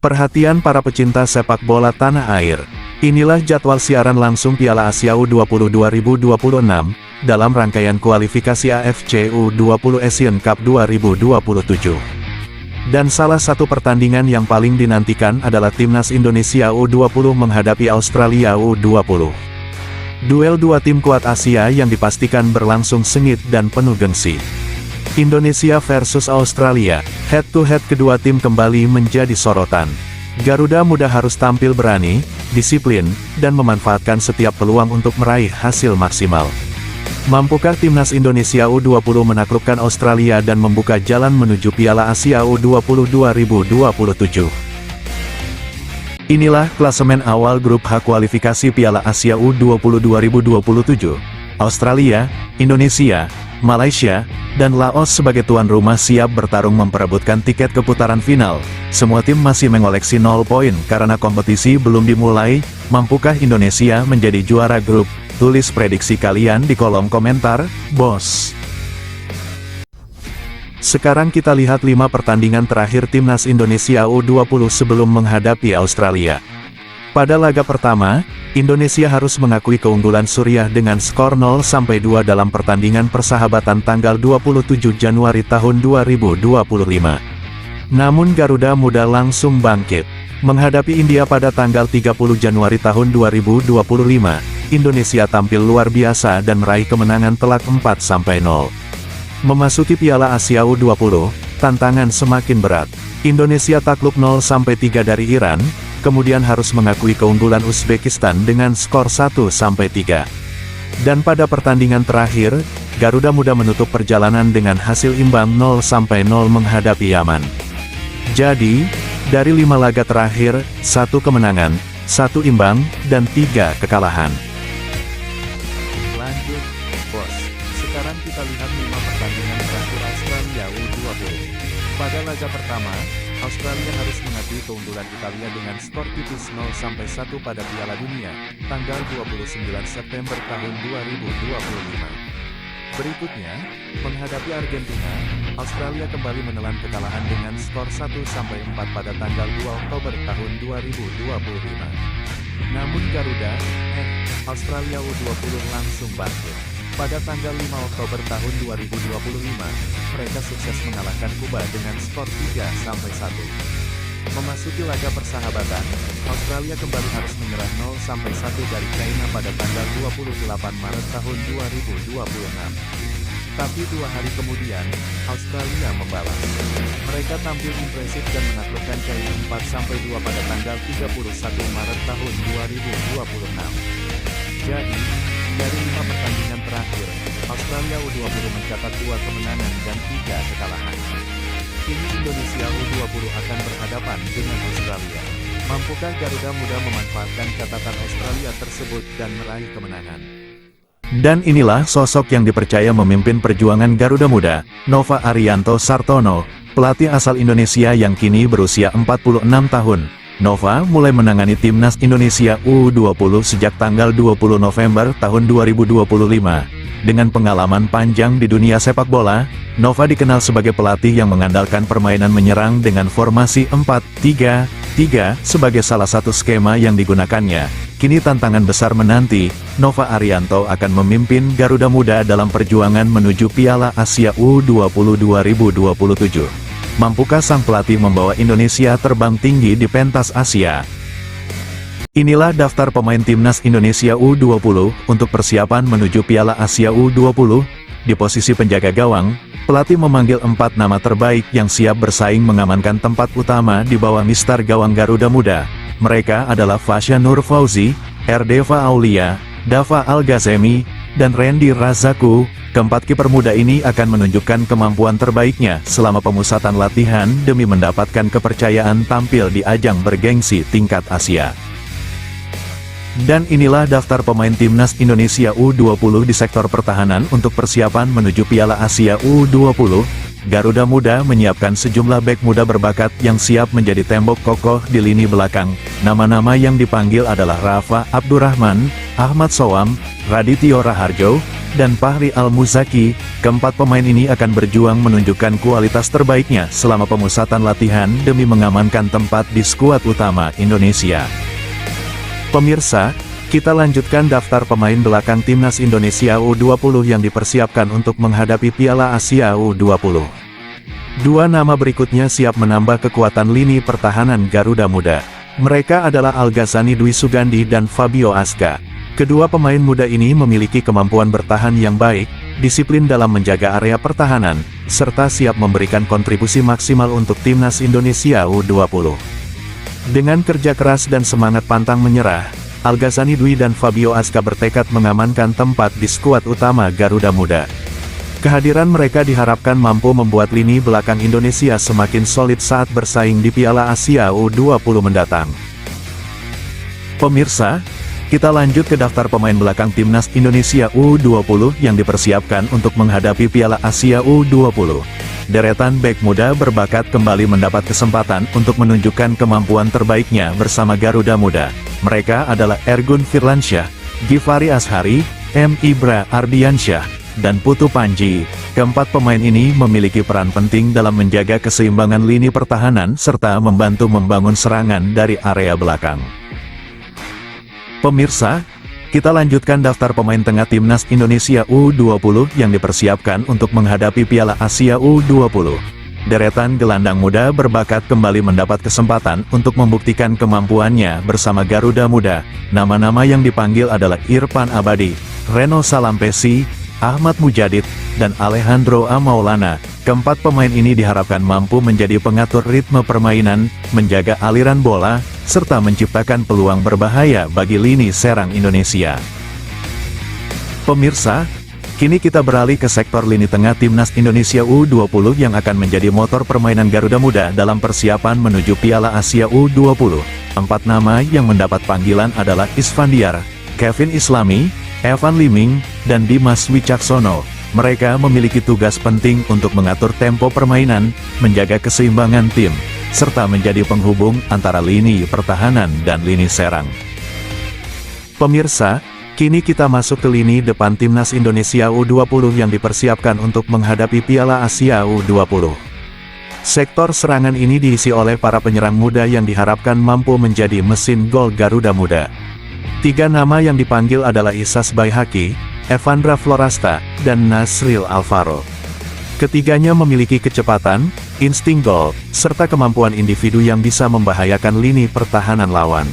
Perhatian para pecinta sepak bola tanah air. Inilah jadwal siaran langsung Piala Asia U20 2026, dalam rangkaian kualifikasi AFC U20 Asian Cup 2027. Dan salah satu pertandingan yang paling dinantikan adalah Timnas Indonesia U20 menghadapi Australia U20. Duel dua tim kuat Asia yang dipastikan berlangsung sengit dan penuh gengsi. Indonesia versus Australia, head-to-head kedua tim kembali menjadi sorotan. Garuda Muda harus tampil berani, disiplin, dan memanfaatkan setiap peluang untuk meraih hasil maksimal. Mampukah Timnas Indonesia U20 menaklukkan Australia dan membuka jalan menuju Piala Asia U20 2027? Inilah klasemen awal grup H kualifikasi Piala Asia U20 2027. Australia, Indonesia, Malaysia, dan Laos sebagai tuan rumah siap bertarung memperebutkan tiket ke putaran final. Semua tim masih mengoleksi 0 poin karena kompetisi belum dimulai. Mampukah Indonesia menjadi juara grup? Tulis prediksi kalian di kolom komentar, bos. Sekarang kita lihat 5 pertandingan terakhir Timnas Indonesia U20 sebelum menghadapi Australia. Pada laga pertama, Indonesia harus mengakui keunggulan Suriah dengan skor 0-2 dalam pertandingan persahabatan tanggal 27 Januari tahun 2025. Namun Garuda Muda langsung bangkit. Menghadapi India pada tanggal 30 Januari tahun 2025, Indonesia tampil luar biasa dan meraih kemenangan telak 4-0. Memasuki Piala Asia U20, tantangan semakin berat. Indonesia takluk 0-3 dari Iran, kemudian harus mengakui keunggulan Uzbekistan dengan skor 1-3. Dan pada pertandingan terakhir, Garuda Muda menutup perjalanan dengan hasil imbang 0-0 menghadapi Yaman. Jadi, dari 5 laga terakhir, 1 kemenangan, 1 imbang, dan 3 kekalahan. Lanjut, bos. Sekarang kita lihat 5 pertandingan terakhir Australia U20. Pada laga pertama, Australia harus mengakui keunggulan Italia dengan skor tipis 0-1 pada Piala Dunia, tanggal 29 September tahun 2025. Berikutnya, menghadapi Argentina, Australia kembali menelan kekalahan dengan skor 1-4 pada tanggal 2 Oktober tahun 2025. Namun Garuda, Australia U20 langsung bangkit. Pada tanggal 5 Oktober tahun 2025, mereka sukses mengalahkan Kuba dengan skor 3-1. Memasuki laga persahabatan, Australia kembali harus menyerah 0-1 dari China pada tanggal 28 Maret tahun 2026. Tapi 2 hari kemudian, Australia membalas. Mereka tampil impresif dan menaklukkan China 4-2 pada tanggal 31 Maret tahun 2026. Jadi, dari 5 pertandingan terakhir, Australia U20 mencatat 2 kemenangan dan 3 kekalahan. Kini Indonesia U20 akan berhadapan dengan Australia. Mampukah Garuda Muda memanfaatkan catatan Australia tersebut dan meraih kemenangan? Dan inilah sosok yang dipercaya memimpin perjuangan Garuda Muda, Nova Arianto Sartono, pelatih asal Indonesia yang kini berusia 46 tahun. Nova mulai menangani Timnas Indonesia U20 sejak tanggal 20 November tahun 2025. Dengan pengalaman panjang di dunia sepak bola, Nova dikenal sebagai pelatih yang mengandalkan permainan menyerang dengan formasi 4-3-3 sebagai salah satu skema yang digunakannya. Kini tantangan besar menanti, Nova Arianto akan memimpin Garuda Muda dalam perjuangan menuju Piala Asia U20 2027. Mampukah sang pelatih membawa Indonesia terbang tinggi di pentas Asia? Inilah daftar pemain Timnas Indonesia U20 untuk persiapan menuju Piala Asia U20. Di posisi penjaga gawang, pelatih memanggil 4 nama terbaik yang siap bersaing mengamankan tempat utama di bawah mistar gawang Garuda Muda. Mereka adalah Fasya Nur Fauzi, Erdeva Aulia, Dava Al-Ghazemi, dan Randy Razaku. Keempat kiper muda ini akan menunjukkan kemampuan terbaiknya selama pemusatan latihan demi mendapatkan kepercayaan tampil di ajang bergengsi tingkat Asia. Dan inilah daftar pemain Timnas Indonesia U20 di sektor pertahanan untuk persiapan menuju Piala Asia U20. Garuda Muda menyiapkan sejumlah bek muda berbakat yang siap menjadi tembok kokoh di lini belakang. Nama-nama yang dipanggil adalah Rafa Abdurrahman, Ahmad Sowam, Radityo Raharjo, dan Fahri Al-Muzaki. Keempat pemain ini akan berjuang menunjukkan kualitas terbaiknya selama pemusatan latihan demi mengamankan tempat di skuad utama Indonesia. Pemirsa, kita lanjutkan daftar pemain belakang timnas Indonesia U20 yang dipersiapkan untuk menghadapi Piala Asia U20. Dua nama berikutnya siap menambah kekuatan lini pertahanan Garuda Muda. Mereka adalah Al-Ghazani Dwi Sugandi dan Fabio Aska. Kedua pemain muda ini memiliki kemampuan bertahan yang baik, disiplin dalam menjaga area pertahanan, serta siap memberikan kontribusi maksimal untuk timnas Indonesia U20. Dengan kerja keras dan semangat pantang menyerah, Al-Ghazani Dwi dan Fabio Aska bertekad mengamankan tempat di skuad utama Garuda Muda. Kehadiran mereka diharapkan mampu membuat lini belakang Indonesia semakin solid saat bersaing di Piala Asia U20 mendatang. Pemirsa, kita lanjut ke daftar pemain belakang timnas Indonesia U20 yang dipersiapkan untuk menghadapi Piala Asia U20. Deretan bek muda berbakat kembali mendapat kesempatan untuk menunjukkan kemampuan terbaiknya bersama Garuda Muda. Mereka adalah Ergun Firlansyah, Givari Ashari, M. Ibra Ardiansyah, dan Putu Panji. Keempat pemain ini memiliki peran penting dalam menjaga keseimbangan lini pertahanan serta membantu membangun serangan dari area belakang. Pemirsa, kita lanjutkan daftar pemain tengah timnas Indonesia U20 yang dipersiapkan untuk menghadapi Piala Asia U20. Deretan gelandang muda berbakat kembali mendapat kesempatan untuk membuktikan kemampuannya bersama Garuda Muda. Nama-nama yang dipanggil adalah Irfan Abadi, Reno Salampesi, Ahmad Mujadid, dan Alejandro A. Maulana. Keempat pemain ini diharapkan mampu menjadi pengatur ritme permainan, menjaga aliran bola, serta menciptakan peluang berbahaya bagi lini serang Indonesia. Pemirsa, kini kita beralih ke sektor lini tengah timnas Indonesia U20 yang akan menjadi motor permainan Garuda Muda dalam persiapan menuju Piala Asia U20. Empat nama yang mendapat panggilan adalah Isfandiar, Kevin Islami, Evan Liming, dan Dimas Wicaksono. Mereka memiliki tugas penting untuk mengatur tempo permainan, menjaga keseimbangan tim, serta menjadi penghubung antara lini pertahanan dan lini serang. Pemirsa, kini kita masuk ke lini depan timnas Indonesia U20 yang dipersiapkan untuk menghadapi Piala Asia U20. Sektor serangan ini diisi oleh para penyerang muda yang diharapkan mampu menjadi mesin gol Garuda Muda. Tiga nama yang dipanggil adalah Isas Baihaqi, Evandra Florasta, dan Nasril Alvaro. Ketiganya memiliki kecepatan, insting gol, serta kemampuan individu yang bisa membahayakan lini pertahanan lawan.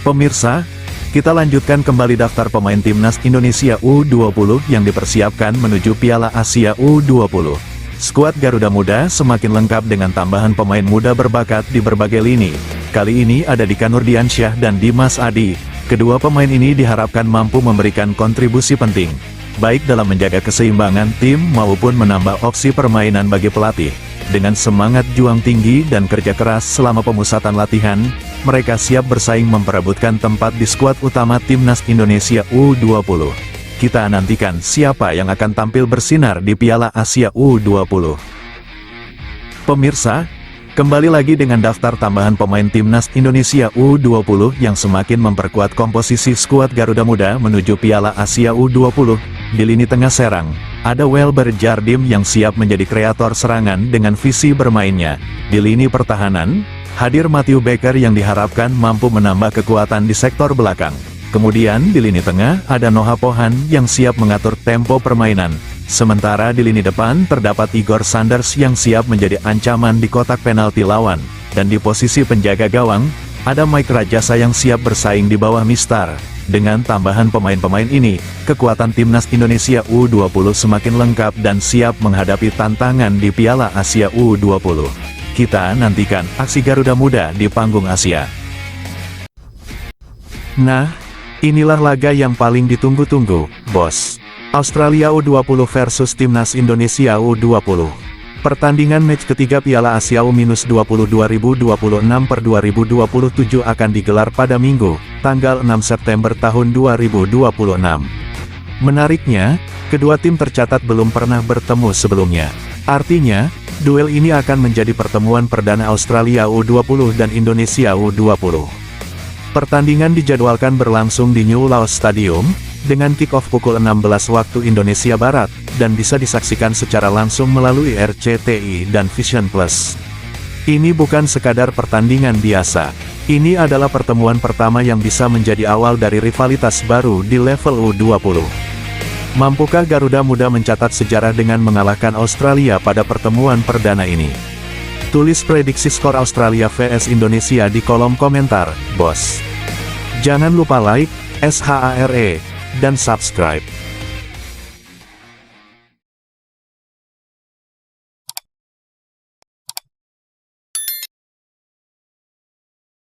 Pemirsa, kita lanjutkan kembali daftar pemain timnas Indonesia U20 yang dipersiapkan menuju Piala Asia U20. Skuad Garuda Muda semakin lengkap dengan tambahan pemain muda berbakat di berbagai lini. Kali ini ada Dika Nurdiansyah dan Dimas Adi. Kedua pemain ini diharapkan mampu memberikan kontribusi penting, baik dalam menjaga keseimbangan tim maupun menambah opsi permainan bagi pelatih. Dengan semangat juang tinggi dan kerja keras selama pemusatan latihan, mereka siap bersaing memperebutkan tempat di skuad utama timnas Indonesia U20. Kita nantikan siapa yang akan tampil bersinar di Piala Asia U20. Pemirsa, kembali lagi dengan daftar tambahan pemain timnas Indonesia U20 yang semakin memperkuat komposisi skuad Garuda Muda menuju Piala Asia U20. Di lini tengah serang, ada Welber Jardim yang siap menjadi kreator serangan dengan visi bermainnya. Di lini pertahanan, hadir Matthew Baker yang diharapkan mampu menambah kekuatan di sektor belakang. Kemudian di lini tengah ada Noah Pohan yang siap mengatur tempo permainan. Sementara di lini depan terdapat Igor Sanders yang siap menjadi ancaman di kotak penalti lawan. Dan di posisi penjaga gawang, ada Mike Rajasa yang siap bersaing di bawah Mistar. Dengan tambahan pemain-pemain ini, kekuatan timnas Indonesia U20 semakin lengkap dan siap menghadapi tantangan di Piala Asia U20. Kita nantikan aksi Garuda Muda di panggung Asia. Nah, inilah laga yang paling ditunggu-tunggu, bos. Australia U20 versus Timnas Indonesia U20. Pertandingan match ketiga Piala Asia U-20 2026 per 2027 akan digelar pada Minggu, tanggal 6 September tahun 2026. Menariknya, kedua tim tercatat belum pernah bertemu sebelumnya. Artinya, duel ini akan menjadi pertemuan perdana Australia U20 dan Indonesia U20. Pertandingan dijadwalkan berlangsung di New Laos Stadium, dengan kick-off pukul 16 waktu Indonesia Barat, dan bisa disaksikan secara langsung melalui RCTI dan Vision Plus. Ini bukan sekadar pertandingan biasa. Ini adalah pertemuan pertama yang bisa menjadi awal dari rivalitas baru di level U20. Mampukah Garuda Muda mencatat sejarah dengan mengalahkan Australia pada pertemuan perdana ini? Tulis prediksi skor Australia vs Indonesia di kolom komentar, bos. Jangan lupa like, share, dan subscribe.